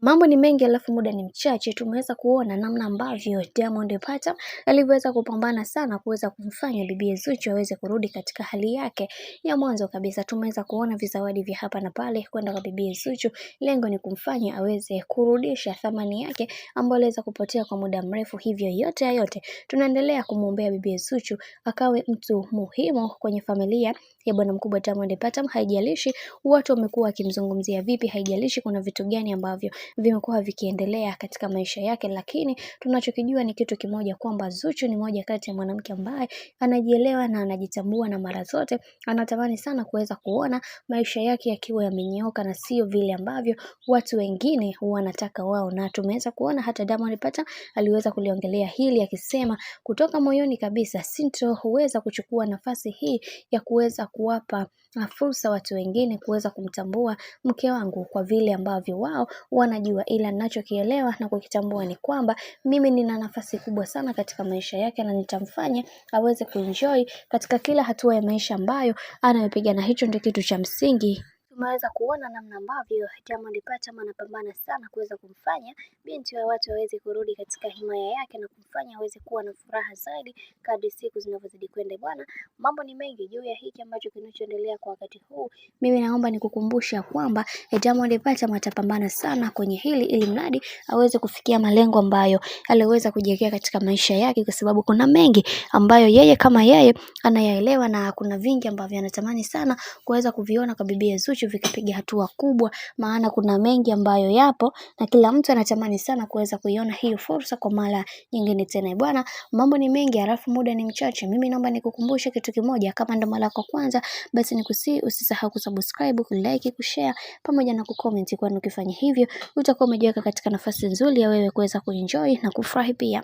Mambo ni mengi alafu muda ni mchache. Tumeweza kuona namna ambavyo Diamond Platnumz alivyoweza kupambana sana kuweza kumfanya bibi Zuchu aweze kurudi katika hali yake ya mwanzo kabisa. Tumeweza kuona vizawadi vya hapa na pale kwenda kwa bibi Zuchu. Lengo ni kumfanya aweze kurudisha thamani yake ambayo aliweza kupotea kwa muda mrefu. Hivyo yote tunaendelea kumwombea bibi Zuchu akawe mtu muhimu kwenye familia ya bwana mkubwa Diamond Platnumz. Haijalishi watu wamekuwa wakimzungumzia vipi, haijalishi kuna vitu gani ambavyo vimekuwa vikiendelea katika maisha yake, lakini tunachokijua ni kitu kimoja, kwamba Zuchu ni moja kati ya mwanamke ambaye anajielewa na anajitambua, na mara zote anatamani sana kuweza kuona maisha yake yakiwa yamenyooka na sio vile ambavyo watu wengine wanataka wao. Na tumeweza kuona hata Diamond Platnumz aliweza kuliongelea hili akisema kutoka moyoni kabisa, huweza kuchukua nafasi hii ya kuweza kuwapa fursa watu wengine kuweza kumtambua mke wangu kwa vile ambavyo wao wanajua, ila ninachokielewa na kukitambua ni kwamba mimi nina nafasi kubwa sana katika maisha yake na nitamfanya aweze kuenjoy katika kila hatua ya maisha ambayo anayopiga, na hicho ndio kitu cha msingi. Tumeweza kuona namna ambavyo Diamond Platnumz anapambana sana kuweza kumfanya binti wa watu aweze kurudi katika himaya yake na kumfanya aweze kuwa na furaha zaidi kadri siku zinavyozidi kwenda. Bwana, mambo ni mengi juu ya hiki ambacho kinachoendelea kwa wakati huu. Mimi naomba nikukumbusha kwamba Diamond Platnumz atapambana sana kwenye hili ili mradi aweze kufikia malengo ambayo aliweza kujiwekea katika maisha yake, kwa sababu kuna mengi ambayo yeye kama yeye anayaelewa, na kuna vingi ambavyo anatamani sana kuweza kuviona kwa bibi Zuchu vikipiga hatua kubwa, maana kuna mengi ambayo yapo na kila mtu anatamani sana kuweza kuiona hiyo fursa kwa mara nyingine tena. Bwana, mambo ni mengi alafu muda ni mchache. Mimi naomba nikukumbushe kitu kimoja, kama ndo mara yako kwanza, basi usisahau kusubscribe, kulike, kushare pamoja na kucomment, kwani ukifanya hivyo utakuwa umejiweka katika nafasi nzuri ya wewe kuweza kuenjoy na kufurahi pia.